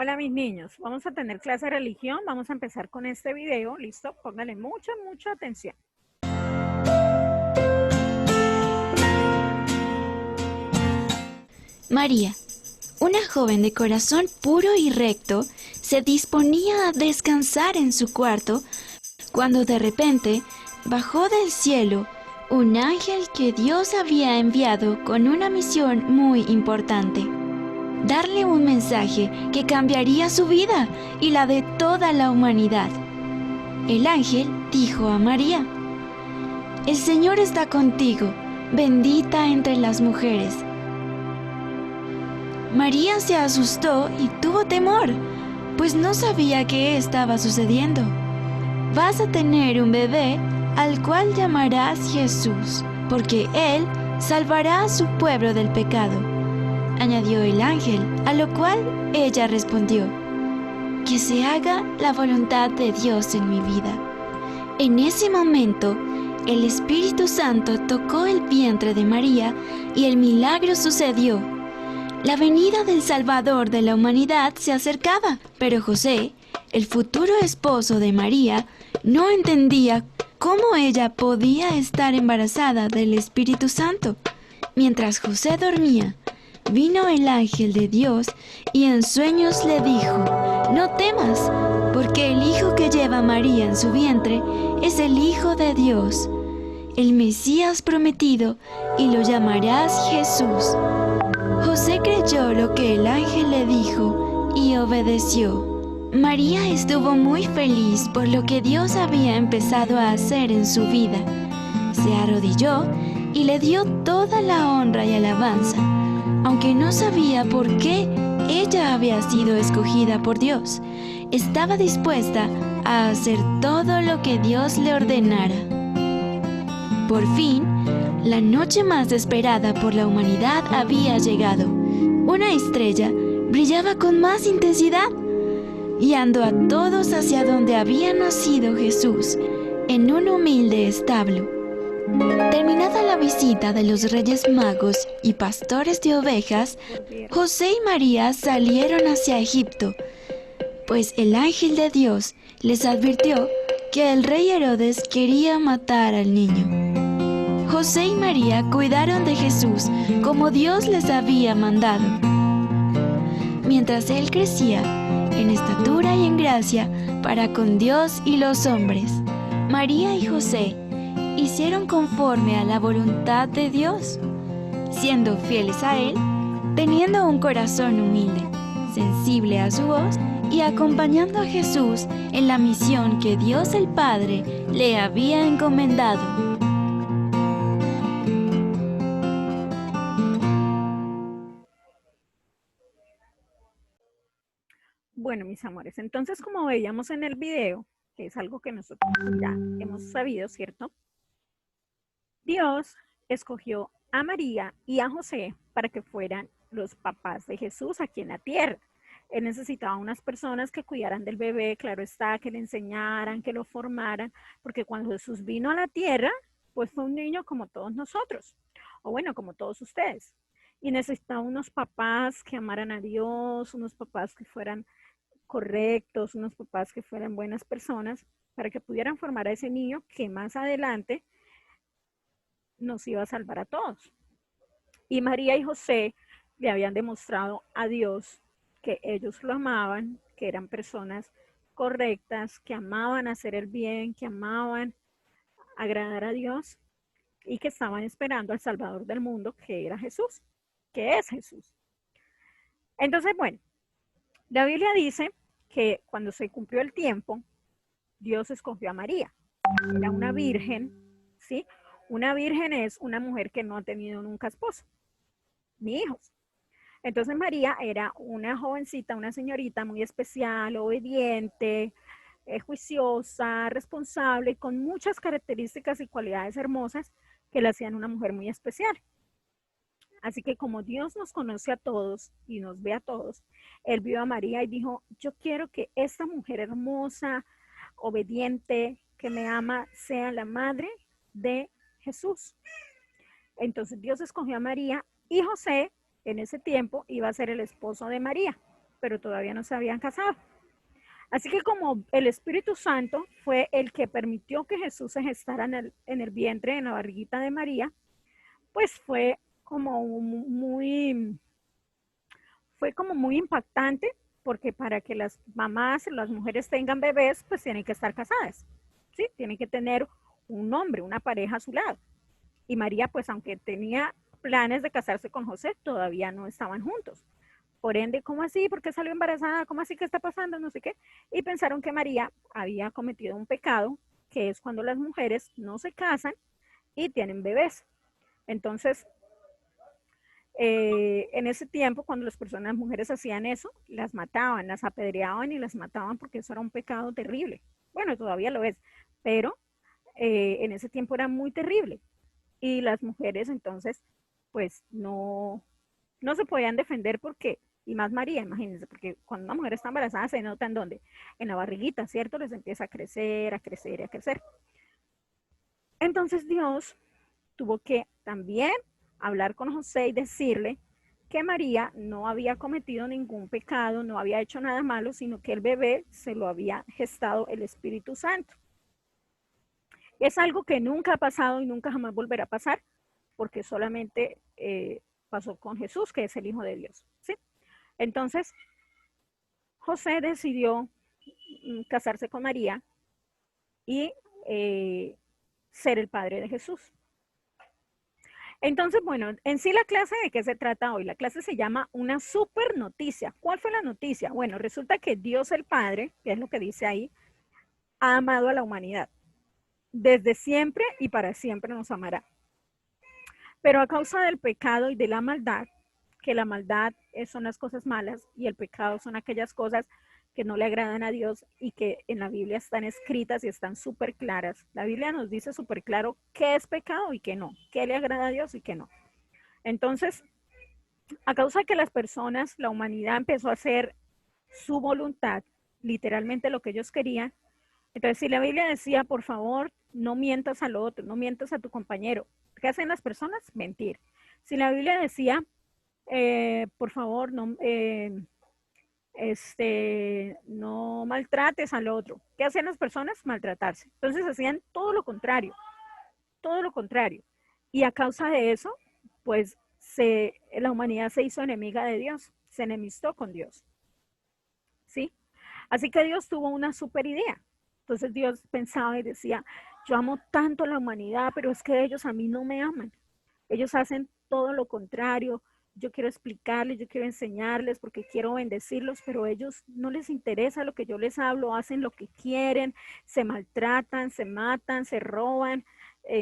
Hola mis niños, vamos a tener clase de religión, vamos a empezar con este video, listo, pónganle mucha atención. María, una joven de corazón puro y recto, se disponía a descansar en su cuarto cuando de repente bajó del cielo un ángel que Dios había enviado con una misión muy importante: darle un mensaje que cambiaría su vida y la de toda la humanidad. El ángel dijo a María: "El Señor está contigo, bendita entre las mujeres". María se asustó y tuvo temor, pues no sabía qué estaba sucediendo. "Vas a tener un bebé al cual llamarás Jesús, porque Él salvará a su pueblo del pecado", añadió el ángel, a lo cual ella respondió: "Que se haga la voluntad de Dios en mi vida". En ese momento, el Espíritu Santo tocó el vientre de María y el milagro sucedió. La venida del Salvador de la humanidad se acercaba, pero José, el futuro esposo de María, no entendía cómo ella podía estar embarazada del Espíritu Santo. Mientras José dormía, vino el ángel de Dios y en sueños le dijo: "No temas, porque el hijo que lleva María en su vientre es el Hijo de Dios, el Mesías prometido, y lo llamarás Jesús". José creyó lo que el ángel le dijo y obedeció. María estuvo muy feliz por lo que Dios había empezado a hacer en su vida. Se arrodilló y le dio toda la honra y alabanza, aunque no sabía por qué ella había sido escogida por Dios. Estaba dispuesta a hacer todo lo que Dios le ordenara. Por fin, la noche más esperada por la humanidad había llegado. Una estrella brillaba con más intensidad, guiando a todos hacia donde había nacido Jesús, en un humilde establo. Terminada la visita de los Reyes Magos y pastores de ovejas, José y María salieron hacia Egipto, pues el ángel de Dios les advirtió que el rey Herodes quería matar al niño. José y María cuidaron de Jesús como Dios les había mandado. Mientras él crecía en estatura y en gracia para con Dios y los hombres, María y José hicieron conforme a la voluntad de Dios, siendo fieles a Él, teniendo un corazón humilde, sensible a su voz y acompañando a Jesús en la misión que Dios el Padre le había encomendado. Bueno, mis amores, entonces como veíamos en el video, que es algo que nosotros ya hemos sabido, ¿cierto? Dios escogió a María y a José para que fueran los papás de Jesús aquí en la tierra. Él necesitaba unas personas que cuidaran del bebé, claro está, que le enseñaran, que lo formaran, porque cuando Jesús vino a la tierra, pues fue un niño como todos nosotros, o bueno, como todos ustedes. Y necesitaba unos papás que amaran a Dios, unos papás que fueran correctos, unos papás que fueran buenas personas, para que pudieran formar a ese niño que más adelante nos iba a salvar a todos. Y María y José le habían demostrado a Dios que ellos lo amaban, que eran personas correctas, que amaban hacer el bien, que amaban agradar a Dios y que estaban esperando al Salvador del mundo, que era Jesús, que es Jesús. Entonces, bueno, la Biblia dice que cuando se cumplió el tiempo, Dios escogió a María. Era una virgen, ¿sí? Una virgen es una mujer que no ha tenido nunca esposo ni hijos. Entonces María era una jovencita, una señorita muy especial, obediente, juiciosa, responsable, con muchas características y cualidades hermosas que la hacían una mujer muy especial. Así que como Dios nos conoce a todos y nos ve a todos, Él vio a María y dijo: yo quiero que esta mujer hermosa, obediente, que me ama, sea la madre de Jesús. Entonces Dios escogió a María y José en ese tiempo iba a ser el esposo de María. pero todavía no se habían casado. Así que como el Espíritu Santo fue el que permitió que Jesús se gestara en el vientre, en la barriguita de María, pues fue como muy impactante, porque para que las mamás, las mujeres tengan bebés, pues tienen que estar casadas, ¿sí? Tienen que tener un hombre, una pareja a su lado. Y María, pues aunque tenía planes de casarse con José, todavía no estaban juntos. Por ende, ¿cómo así? ¿Por qué salió embarazada? ¿Cómo así? ¿Qué está pasando? No sé qué. Y pensaron que María había cometido un pecado, que es cuando las mujeres no se casan y tienen bebés. Entonces, en ese tiempo, cuando las mujeres hacían eso, las mataban, las apedreaban y las mataban porque eso era un pecado terrible. Bueno, todavía lo es, pero en ese tiempo era muy terrible. Y las mujeres entonces, pues no se podían defender porque, y más María, imagínense, porque cuando una mujer está embarazada se nota en dónde, en la barriguita, ¿cierto? Les empieza a crecer, a crecer y a crecer. Entonces Dios tuvo que también hablar con José y decirle que María no había cometido ningún pecado, no había hecho nada malo, sino que el bebé se lo había gestado el Espíritu Santo. Es algo que nunca ha pasado y nunca jamás volverá a pasar, porque solamente pasó con Jesús, que es el Hijo de Dios, ¿sí? Entonces, José decidió casarse con María y ser el padre de Jesús. Entonces, bueno, en sí la clase, ¿de qué se trata hoy? La clase se llama una super noticia. ¿Cuál fue la noticia? Bueno, resulta que Dios el Padre, que es lo que dice ahí, ha amado a la humanidad. Desde siempre y para siempre nos amará. Pero a causa del pecado y de la maldad, que la maldad son las cosas malas y el pecado son aquellas cosas que no le agradan a Dios y que en la Biblia están escritas y están súper claras. La Biblia nos dice súper claro qué es pecado y qué no, qué le agrada a Dios y qué no. Entonces, a causa de que las personas, la humanidad empezó a hacer su voluntad, literalmente lo que ellos querían, entonces si la Biblia decía, por favor, no mientas al otro, no mientas a tu compañero, ¿qué hacen las personas? Mentir. Si la Biblia decía, por favor, no maltrates al otro. ¿Qué hacían las personas? Maltratarse. Entonces hacían todo lo contrario, todo lo contrario. Y a causa de eso, pues la humanidad se hizo enemiga de Dios, se enemistó con Dios. ¿Sí? Así que Dios tuvo una super idea. Entonces Dios pensaba y decía, yo amo tanto a la humanidad, pero es que ellos a mí no me aman. Ellos hacen todo lo contrario. Yo quiero explicarles, yo quiero enseñarles porque quiero bendecirlos, pero a ellos no les interesa lo que yo les hablo, hacen lo que quieren, se maltratan, se matan, se roban,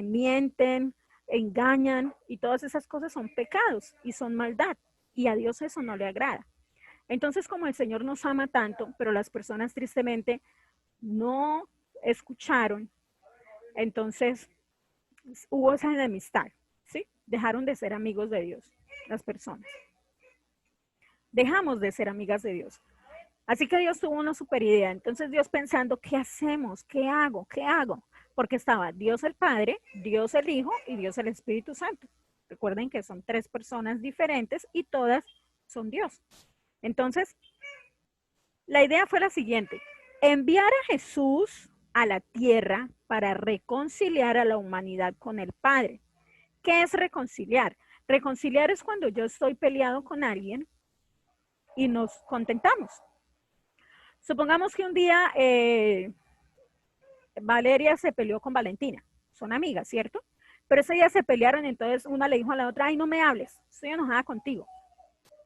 mienten, engañan y todas esas cosas son pecados y son maldad y a Dios eso no le agrada. Entonces, como el Señor nos ama tanto, pero las personas tristemente no escucharon, entonces hubo esa enemistad, ¿sí? Dejaron de ser amigos de Dios, las personas. Dejamos de ser amigas de Dios. Así que Dios tuvo una super idea. Entonces Dios pensando, ¿qué hacemos? ¿Qué hago? ¿Qué hago? Porque estaba Dios el Padre, Dios el Hijo y Dios el Espíritu Santo. Recuerden que son tres personas diferentes y todas son Dios. Entonces, la idea fue la siguiente: enviar a Jesús a la tierra para reconciliar a la humanidad con el Padre. ¿Qué es reconciliar? Reconciliar es cuando yo estoy peleado con alguien y nos contentamos. Supongamos que un día Valeria se peleó con Valentina. Son amigas, ¿cierto? Pero ese día se pelearon, entonces una le dijo a la otra, ay, no me hables, estoy enojada contigo.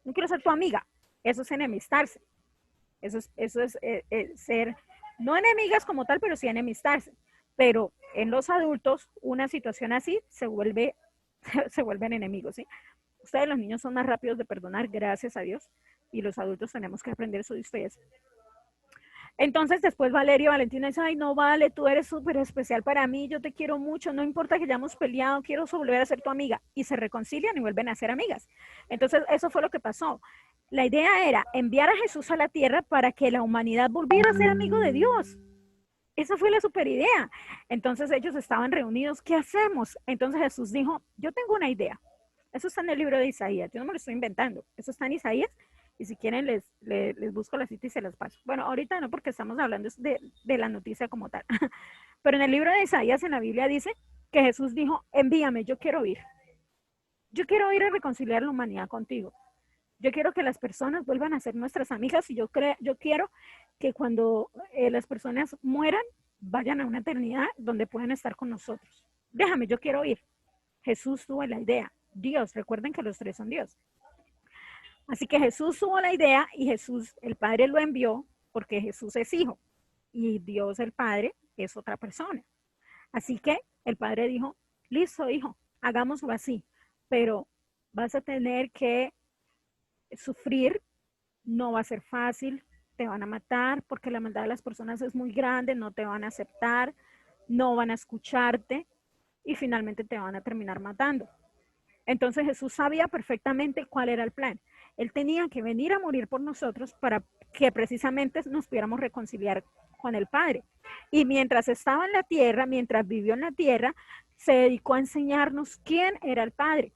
No quiero ser tu amiga. Eso es enemistarse. Eso es ser, no enemigas como tal, pero sí enemistarse. Pero en los adultos, una situación así se vuelven enemigos, ¿sí? Ustedes, los niños, son más rápidos de perdonar, gracias a Dios, y los adultos tenemos que aprender eso de ustedes. Entonces después Valeria y Valentina dice, ay, no, Vale, tú eres súper especial para mí, yo te quiero mucho, no importa que hayamos peleado, quiero volver a ser tu amiga. Y se reconcilian y vuelven a ser amigas. Entonces eso fue lo que pasó. La idea era enviar a Jesús a la tierra para que la humanidad volviera a ser amigo de Dios. Esa fue la super idea. Entonces ellos estaban reunidos, ¿qué hacemos? Entonces Jesús dijo, yo tengo una idea. Eso está en el libro de Isaías, yo no me lo estoy inventando, eso está en Isaías Y si quieren les busco la cita y se las paso. Bueno, ahorita no porque estamos hablando de la noticia como tal. Pero en el libro de Isaías, en la Biblia dice que Jesús dijo, envíame, yo quiero ir. Yo quiero ir a reconciliar la humanidad contigo. Yo quiero que las personas vuelvan a ser nuestras amigas y yo quiero que cuando las personas mueran, vayan a una eternidad donde puedan estar con nosotros. Déjame, yo quiero ir. Jesús tuvo la idea. Dios, recuerden que los tres son Dios. Así que Jesús tuvo la idea y Jesús, el Padre lo envió porque Jesús es hijo y Dios el Padre es otra persona. Así que el Padre dijo, listo, hijo, hagámoslo así, pero vas a tener que sufrir, no va a ser fácil, te van a matar porque la maldad de las personas es muy grande, no te van a aceptar, no van a escucharte y finalmente te van a terminar matando. Entonces Jesús sabía perfectamente cuál era el plan. Él tenía que venir a morir por nosotros para que precisamente nos pudiéramos reconciliar con el Padre. Y mientras estaba en la tierra, mientras vivió en la tierra, se dedicó a enseñarnos quién era el Padre.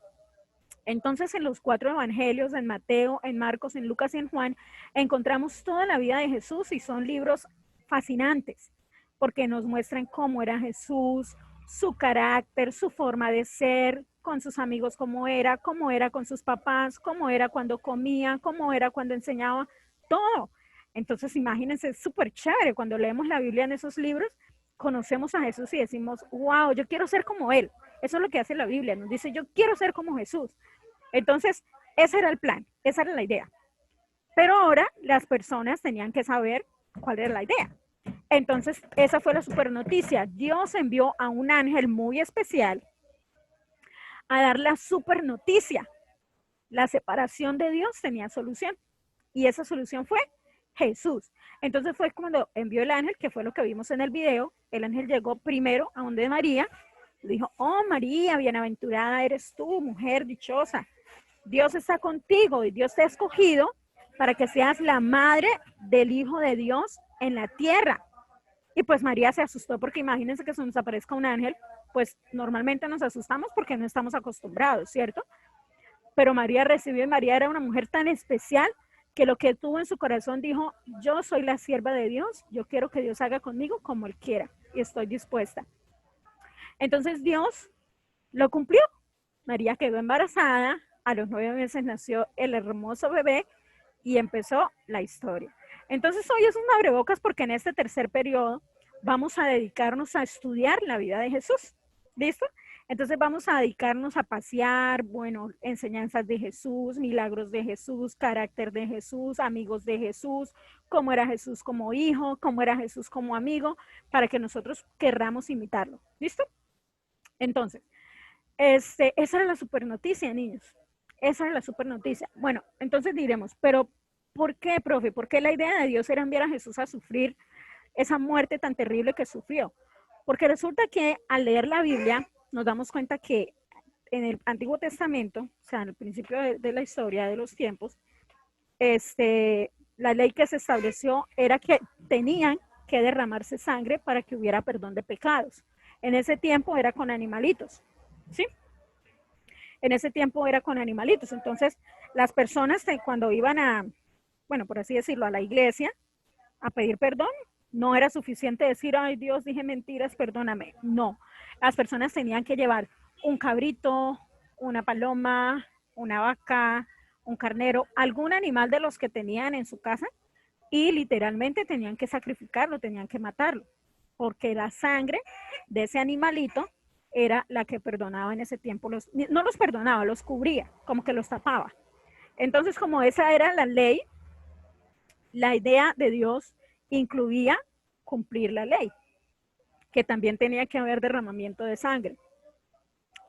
Entonces en los 4 evangelios, en Mateo, en Marcos, en Lucas y en Juan, encontramos toda la vida de Jesús y son libros fascinantes porque nos muestran cómo era Jesús, su carácter, su forma de ser, con sus amigos cómo era con sus papás, cómo era cuando comía, cómo era cuando enseñaba, todo. Entonces imagínense, es súper chévere cuando leemos la Biblia en esos libros, conocemos a Jesús y decimos, wow, yo quiero ser como Él. Eso es lo que hace la Biblia, nos dice, yo quiero ser como Jesús. Entonces, ese era el plan, esa era la idea. Pero ahora las personas tenían que saber cuál era la idea. Entonces, esa fue la super noticia. Dios envió a un ángel muy especial a dar la super noticia. La separación de Dios tenía solución. Y esa solución fue Jesús. Entonces fue cuando envió el ángel, que fue lo que vimos en el video. El ángel llegó primero a donde María. Dijo, oh María, bienaventurada eres tú, mujer dichosa. Dios está contigo y Dios te ha escogido para que seas la madre del Hijo de Dios en la tierra. Y pues María se asustó porque imagínense que se nos aparezca un ángel, pues normalmente nos asustamos porque no estamos acostumbrados, ¿cierto? Pero María recibió y María era una mujer tan especial que lo que tuvo en su corazón dijo, yo soy la sierva de Dios, yo quiero que Dios haga conmigo como Él quiera y estoy dispuesta. Entonces Dios lo cumplió. María quedó embarazada, a los 9 meses nació el hermoso bebé y empezó la historia. Entonces hoy es un abrebocas porque en este tercer periodo vamos a dedicarnos a estudiar la vida de Jesús. ¿Listo? Entonces vamos a dedicarnos a pasear, bueno, enseñanzas de Jesús, milagros de Jesús, carácter de Jesús, amigos de Jesús, cómo era Jesús como hijo, cómo era Jesús como amigo, para que nosotros querramos imitarlo. ¿Listo? Entonces, esa era la super noticia, niños. Esa era la super noticia. Bueno, entonces diremos, pero ¿por qué, profe? ¿Por qué la idea de Dios era enviar a Jesús a sufrir esa muerte tan terrible que sufrió? Porque resulta que al leer la Biblia nos damos cuenta que en el Antiguo Testamento, o sea, en el principio de la historia de los tiempos, la ley que se estableció era que tenían que derramarse sangre para que hubiera perdón de pecados. En ese tiempo era con animalitos, ¿sí? En ese tiempo era con animalitos. Entonces, las personas cuando iban a, bueno, por así decirlo, a la iglesia a pedir perdón, no era suficiente decir, ay Dios, dije mentiras, perdóname. No, las personas tenían que llevar un cabrito, una paloma, una vaca, un carnero, algún animal de los que tenían en su casa y literalmente tenían que sacrificarlo, tenían que matarlo, porque la sangre de ese animalito era la que perdonaba en ese tiempo, no los perdonaba, los cubría, como que los tapaba. Entonces, como esa era la ley, la idea de Dios incluía cumplir la ley, que también tenía que haber derramamiento de sangre.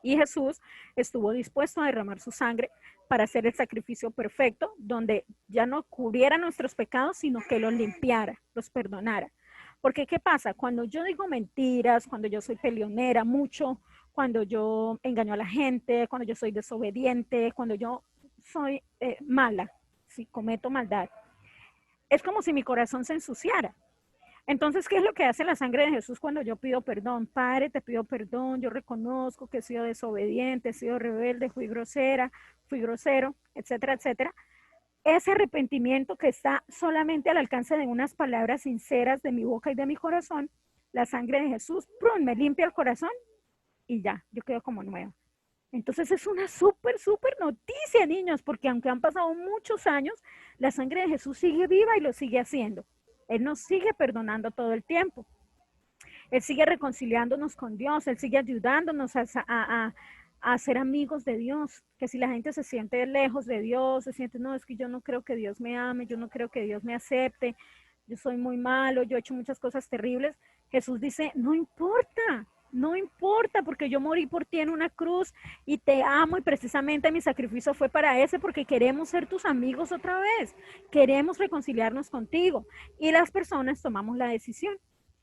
Y Jesús estuvo dispuesto a derramar su sangre para hacer el sacrificio perfecto, donde ya no cubriera nuestros pecados, sino que los limpiara, los perdonara. Porque ¿qué pasa? Cuando yo digo mentiras, cuando yo soy peleonera mucho, cuando yo engaño a la gente, cuando yo soy desobediente, cuando yo soy mala, si cometo maldad, es como si mi corazón se ensuciara. Entonces, ¿qué es lo que hace la sangre de Jesús cuando yo pido perdón? Padre, te pido perdón, yo reconozco que he sido desobediente, he sido rebelde, fui grosera, fui grosero, etcétera, etcétera. ese arrepentimiento que está solamente al alcance de unas palabras sinceras de mi boca y de mi corazón, la sangre de Jesús, ¡prum!, me limpia el corazón y ya, yo quedo como nueva. Entonces es una súper, súper noticia, niños, porque aunque han pasado muchos años, la sangre de Jesús sigue viva y lo sigue haciendo. Él nos sigue perdonando todo el tiempo. Él sigue reconciliándonos con Dios. Él sigue ayudándonos a ser amigos de Dios. Que si la gente se siente lejos de Dios, se siente, no, es que yo no creo que Dios me ame, yo no creo que Dios me acepte, yo soy muy malo, yo he hecho muchas cosas terribles. Jesús dice, no importa. No importa, porque yo morí por ti en una cruz y te amo, y precisamente mi sacrificio fue para ese, porque queremos ser tus amigos otra vez, queremos reconciliarnos contigo, y las personas tomamos la decisión.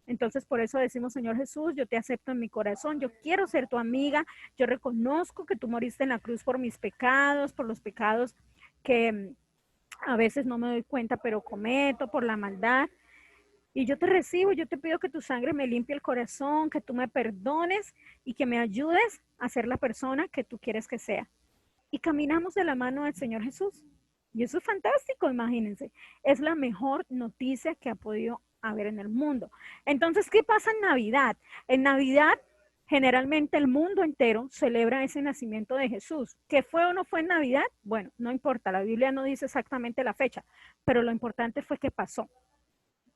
Entonces, por eso decimos, Señor Jesús, yo te acepto en mi corazón, yo quiero ser tu amiga, yo reconozco que tú moriste en la cruz por mis pecados, por los pecados que a veces no me doy cuenta, pero cometo, por la maldad. Y yo te recibo, yo te pido que tu sangre me limpie el corazón, que tú me perdones y que me ayudes a ser la persona que tú quieres que sea. Y caminamos de la mano del Señor Jesús. Y eso es fantástico, imagínense. Es la mejor noticia que ha podido haber en el mundo. Entonces, ¿qué pasa en Navidad? En Navidad, generalmente el mundo entero celebra ese nacimiento de Jesús. ¿Qué fue o no fue en Navidad? Bueno, no importa, la Biblia no dice exactamente la fecha, pero lo importante fue que pasó.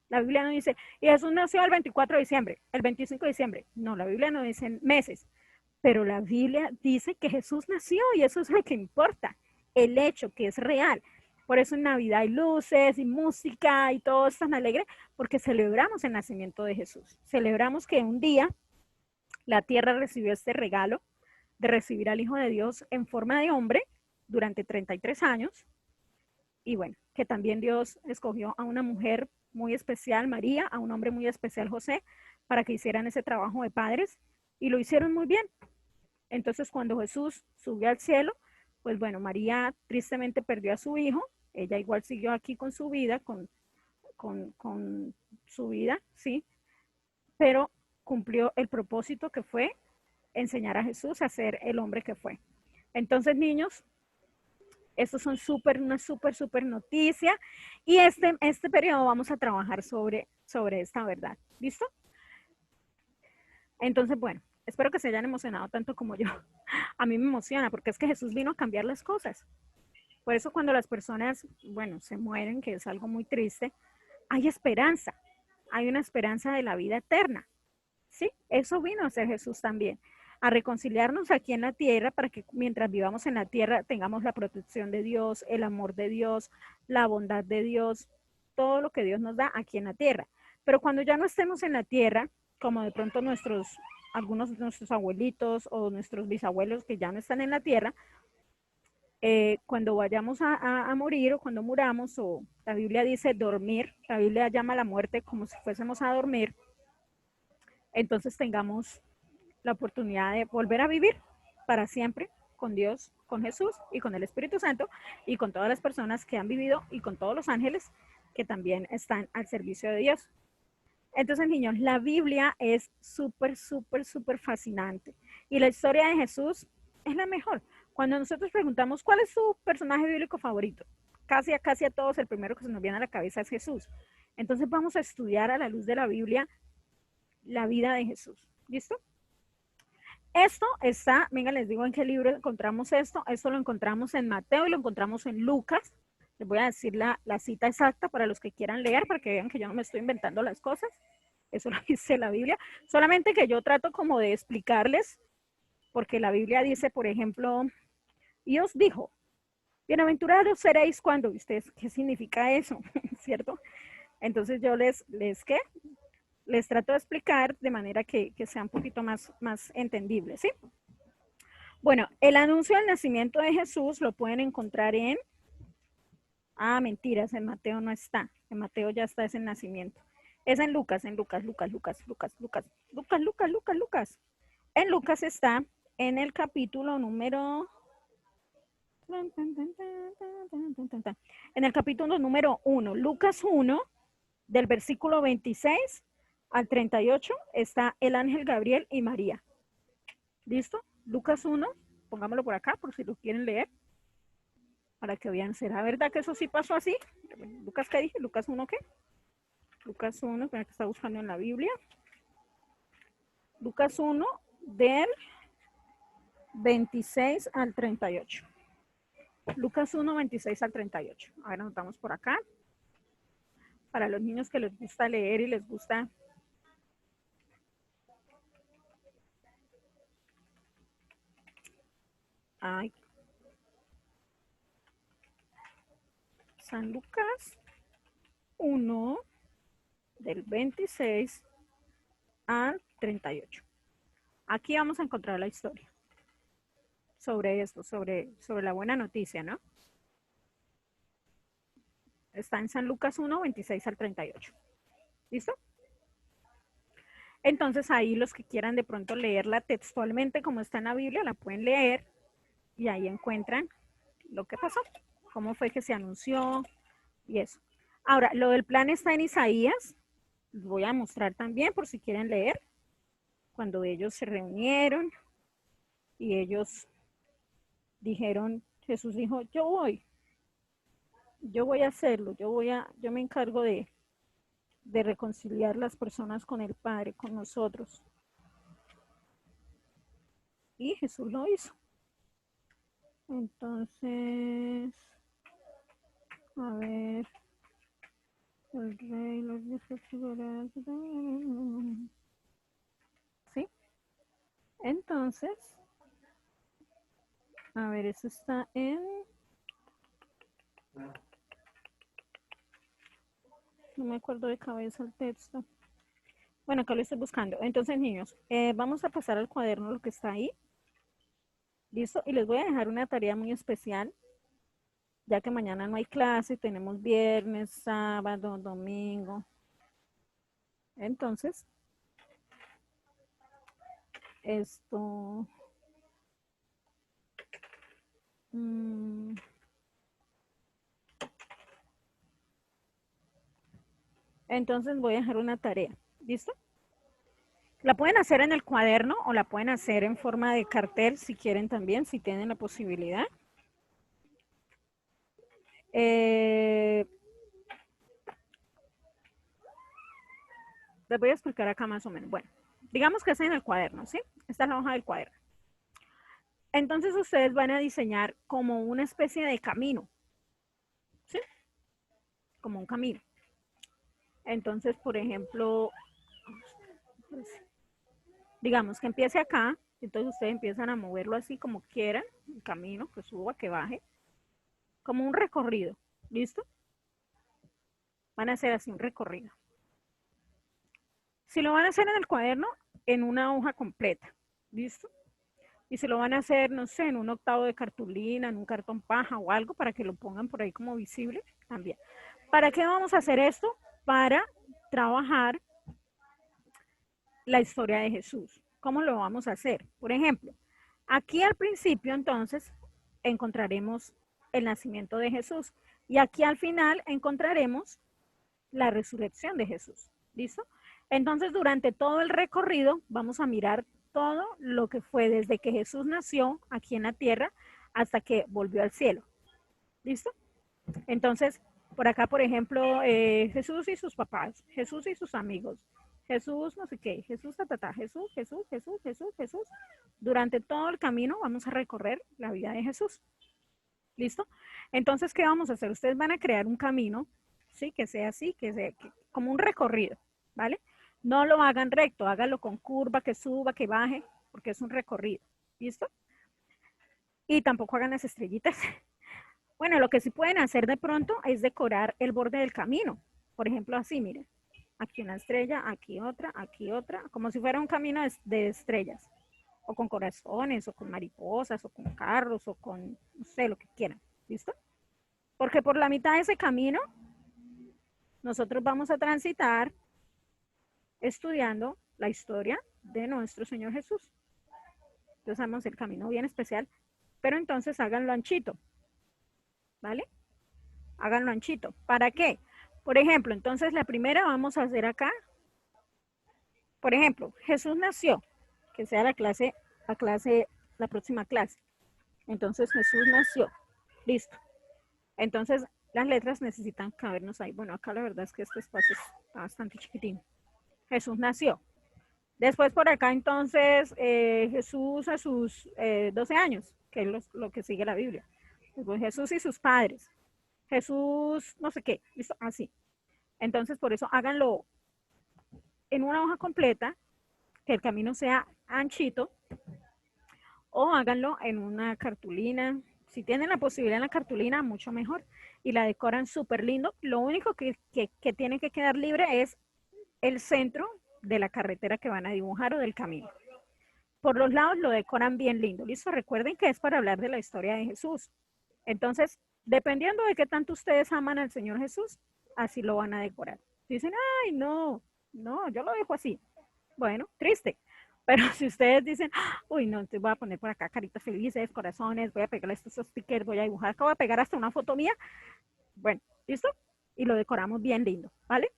La Biblia no dice, y Jesús nació el 24 de diciembre, el 25 de diciembre. No, la Biblia no dice meses, pero la Biblia dice que Jesús nació y eso es lo que importa, el hecho que es real. Por eso en Navidad hay luces y música y todo es tan alegre, porque celebramos el nacimiento de Jesús. Celebramos que un día la tierra recibió este regalo de recibir al Hijo de Dios en forma de hombre durante 33 años. Y bueno, que también Dios escogió a una mujer muy especial, María, a un hombre muy especial, José, para que hicieran ese trabajo de padres, y lo hicieron muy bien. Entonces, cuando Jesús subió al cielo, pues bueno, María tristemente perdió a su hijo, ella igual siguió aquí con su vida, con su vida, sí, pero cumplió el propósito que fue enseñar a Jesús a ser el hombre que fue. Entonces, niños, estos son una súper noticia, y este periodo vamos a trabajar sobre esta verdad. ¿Listo? Entonces, bueno, espero que se hayan emocionado tanto como yo. A mí me emociona porque es que Jesús vino a cambiar las cosas. Por eso cuando las personas, bueno, se mueren, que es algo muy triste, hay esperanza. Hay una esperanza de la vida eterna. ¿Sí? Eso vino a hacer Jesús también, a reconciliarnos aquí en la tierra para que mientras vivamos en la tierra tengamos la protección de Dios, el amor de Dios, la bondad de Dios, todo lo que Dios nos da aquí en la tierra. Pero cuando ya no estemos en la tierra, como de pronto algunos de nuestros abuelitos o nuestros bisabuelos que ya no están en la tierra, cuando vayamos a morir o cuando muramos, o la Biblia dice dormir, la Biblia llama a la muerte como si fuésemos a dormir, entonces tengamos la oportunidad de volver a vivir para siempre con Dios, con Jesús y con el Espíritu Santo y con todas las personas que han vivido y con todos los ángeles que también están al servicio de Dios. Entonces, niños, la Biblia es súper fascinante y la historia de Jesús es la mejor. Cuando nosotros preguntamos cuál es su personaje bíblico favorito, casi a todos el primero que se nos viene a la cabeza es Jesús. Entonces vamos a estudiar a la luz de la Biblia la vida de Jesús. ¿Listo? Esto está, venga, les digo en qué libro encontramos esto. Esto lo encontramos en Mateo y lo encontramos en Lucas. Les voy a decir la cita exacta para los que quieran leer, para que vean que yo no me estoy inventando las cosas. Eso lo dice la Biblia. Solamente que yo trato como de explicarles, porque la Biblia dice, por ejemplo, y os dijo, bienaventurados seréis cuando, ¿ustedes qué significa eso? ¿Cierto? Entonces yo les trato de explicar de manera que sea un poquito más entendible, ¿sí? Bueno, el anuncio del nacimiento de Jesús lo pueden encontrar en... mentiras, en Mateo no está. En Mateo ya está ese nacimiento. Es en Lucas. En Lucas está en el capítulo número... En el capítulo número 1, Lucas 1, del versículo 26 al 38, está el ángel Gabriel y María. ¿Listo? Lucas 1, pongámoslo por acá por si lo quieren leer. para que vean, ¿será verdad que eso sí pasó así? Lucas, ¿qué dije? ¿Lucas 1 qué? Lucas 1, espera que está buscando en la Biblia. Lucas 1 del 26 al 38. Lucas 1, 26 al 38. Ahora anotamos por acá. Para los niños que les gusta leer y les gusta San Lucas 1 del 26 al 38. Aquí vamos a encontrar la historia sobre esto, sobre la buena noticia, ¿no? Está en San Lucas 1, 26 al 38. ¿Listo? Entonces ahí los que quieran de pronto leerla textualmente como está en la Biblia, la pueden leer y ahí encuentran lo que pasó, cómo fue que se anunció y eso. Ahora, lo del plan está en Isaías, les voy a mostrar también por si quieren leer, cuando ellos se reunieron y ellos dijeron, Jesús dijo, yo voy a hacerlo, yo me encargo de reconciliar las personas con el Padre, con nosotros. Y Jesús lo hizo. Entonces, a ver, el rey, los dioses, ¿sí? Entonces, a ver, eso está en... No me acuerdo de cabeza el texto. Bueno, acá lo estoy buscando. Entonces, niños, vamos a pasar al cuaderno lo que está ahí. ¿Listo? Y les voy a dejar una tarea muy especial, ya que mañana no hay clase, tenemos viernes, sábado, domingo. Entonces, esto... entonces voy a dejar una tarea. ¿Listo? La pueden hacer en el cuaderno o la pueden hacer en forma de cartel si quieren también, si tienen la posibilidad. Les voy a explicar acá más o menos. Bueno, digamos que es en el cuaderno, ¿sí? Esta es la hoja del cuaderno. Entonces ustedes van a diseñar como una especie de camino, ¿sí? Como un camino. Entonces, por ejemplo, digamos que empiece acá, entonces ustedes empiezan a moverlo así como quieran, el camino, que suba, que baje, como un recorrido, ¿listo? Van a hacer así un recorrido. Si lo van a hacer en el cuaderno, en una hoja completa, ¿listo? Y si lo van a hacer, no sé, en un octavo de cartulina, en un cartón paja o algo, para que lo pongan por ahí como visible, también. ¿Para qué vamos a hacer esto? Para trabajar la historia de Jesús. ¿Cómo lo vamos a hacer? Por ejemplo, aquí al principio entonces encontraremos el nacimiento de Jesús y aquí al final encontraremos la resurrección de Jesús. ¿Listo? Entonces durante todo el recorrido vamos a mirar todo lo que fue desde que Jesús nació aquí en la tierra hasta que volvió al cielo. ¿Listo? Entonces, por acá, por ejemplo, Jesús y sus papás, Jesús y sus amigos, Jesús no sé qué, Jesús tatata, Jesús. Durante todo el camino vamos a recorrer la vida de Jesús. ¿Listo? Entonces, ¿qué vamos a hacer? Ustedes van a crear un camino, ¿sí? Que sea así, como un recorrido, ¿vale? No lo hagan recto, háganlo con curva, que suba, que baje, porque es un recorrido. ¿Listo? Y tampoco hagan las estrellitas. Bueno, lo que sí pueden hacer de pronto es decorar el borde del camino. Por ejemplo, así, miren. Aquí una estrella, aquí otra, como si fuera un camino de estrellas. O con corazones, o con mariposas, o con carros, o con, no sé, lo que quieran. ¿Listo? Porque por la mitad de ese camino, nosotros vamos a transitar estudiando la historia de nuestro Señor Jesús. Entonces, vamos el camino bien especial, pero entonces háganlo anchito. ¿Vale? Háganlo anchito. ¿Para qué? Por ejemplo, entonces la primera vamos a hacer acá. Por ejemplo, Jesús nació, que sea la próxima clase. Entonces Jesús nació. Listo. Entonces, las letras necesitan cabernos ahí. Bueno, acá la verdad es que este espacio está bastante chiquitín. Jesús nació. Después por acá entonces Jesús a sus 12 años, que es lo que sigue la Biblia. Después Jesús y sus padres. Jesús no sé qué, ¿listo? Así. Entonces por eso háganlo en una hoja completa, que el camino sea anchito, o háganlo en una cartulina. Si tienen la posibilidad en la cartulina, mucho mejor. Y la decoran súper lindo. Lo único que tiene que quedar libre es el centro de la carretera que van a dibujar o del camino. Por los lados lo decoran bien lindo. Listo, recuerden que es para hablar de la historia de Jesús. Entonces, dependiendo de qué tanto ustedes aman al Señor Jesús, así lo van a decorar. Dicen, ay, no, yo lo dejo así. Bueno, triste. Pero si ustedes dicen, uy, no, entonces voy a poner por acá caritas felices, corazones, voy a pegarle estos stickers, voy a dibujar, acá voy a pegar hasta una foto mía. Bueno, ¿listo? Y lo decoramos bien lindo, ¿vale?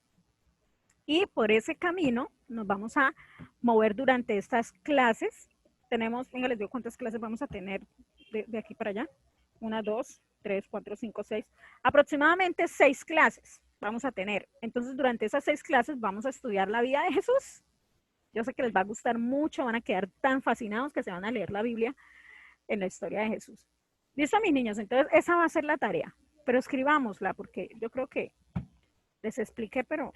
Y por ese camino nos vamos a mover durante estas clases. Tenemos, venga, les digo cuántas clases vamos a tener de aquí para allá. 1, 2, 3, 4, 5, 6. Aproximadamente 6 clases vamos a tener. Entonces, durante esas 6 clases vamos a estudiar la vida de Jesús. Yo sé que les va a gustar mucho, van a quedar tan fascinados que se van a leer la Biblia en la historia de Jesús. ¿Listo, mis niños? Entonces, esa va a ser la tarea. Pero escribámosla, porque yo creo que les expliqué, pero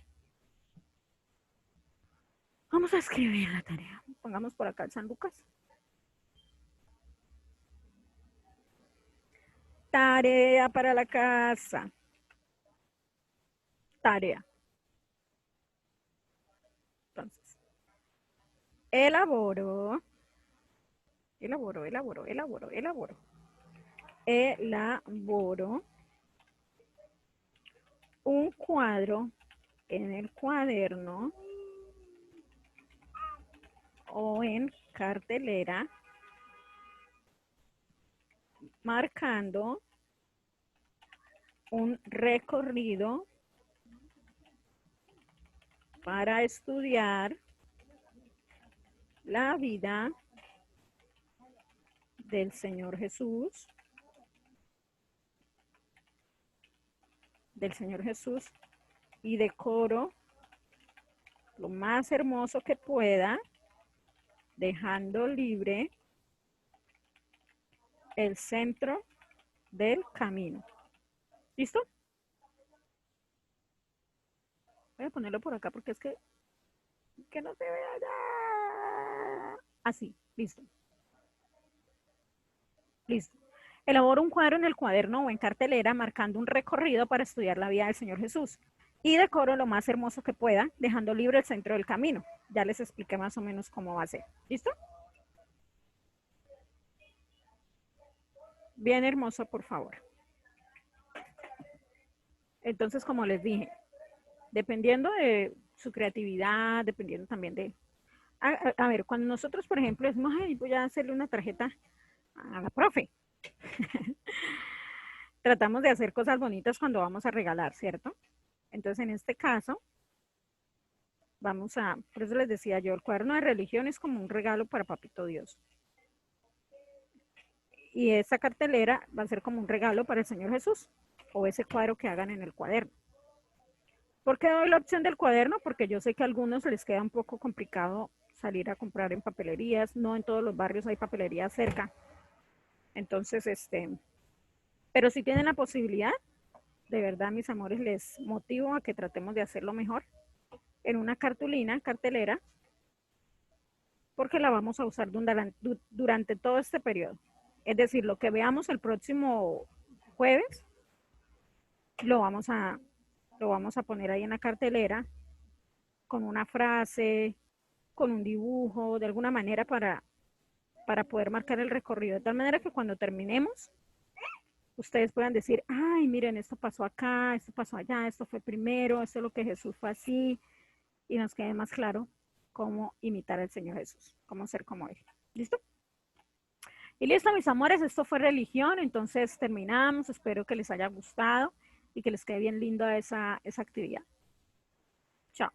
vamos a escribir la tarea. Pongamos por acá el San Lucas. Tarea para la casa. Tarea. Entonces, elaboro un cuadro en el cuaderno o en cartelera marcando un recorrido para estudiar la vida del Señor Jesús, y decoro lo más hermoso que pueda, dejando libre el centro del camino. ¿Listo? Voy a ponerlo por acá porque es que no se vea ya. Así, listo. Listo. Elaboro un cuadro en el cuaderno o en cartelera marcando un recorrido para estudiar la vida del Señor Jesús. Y decoro lo más hermoso que pueda, dejando libre el centro del camino. Ya les expliqué más o menos cómo va a ser. ¿Listo? Bien hermoso, por favor. Entonces, como les dije, dependiendo de su creatividad, dependiendo también de... A ver, cuando nosotros, por ejemplo, decimos, ay, voy a hacerle una tarjeta a la profe. Tratamos de hacer cosas bonitas cuando vamos a regalar, ¿cierto? Entonces, en este caso, vamos a, por eso les decía yo, el cuaderno de religión es como un regalo para Papito Dios. Y esa cartelera va a ser como un regalo para el Señor Jesús, o ese cuadro que hagan en el cuaderno. ¿Por qué doy la opción del cuaderno? Porque yo sé que a algunos les queda un poco complicado salir a comprar en papelerías, no en todos los barrios hay papelerías cerca. Entonces, pero si tienen la posibilidad, de verdad, mis amores, les motivo a que tratemos de hacerlo mejor en una cartelera, porque la vamos a usar durante todo este periodo. Es decir, lo que veamos el próximo jueves, lo vamos a poner ahí en la cartelera con una frase, con un dibujo, de alguna manera para poder marcar el recorrido, de tal manera que cuando terminemos, ustedes puedan decir, ay, miren, esto pasó acá, esto pasó allá, esto fue primero, esto es lo que Jesús fue así, y nos quede más claro cómo imitar al Señor Jesús, cómo ser como Él. ¿Listo? Y listo, mis amores, esto fue religión, entonces terminamos, espero que les haya gustado y que les quede bien linda esa actividad. Chao.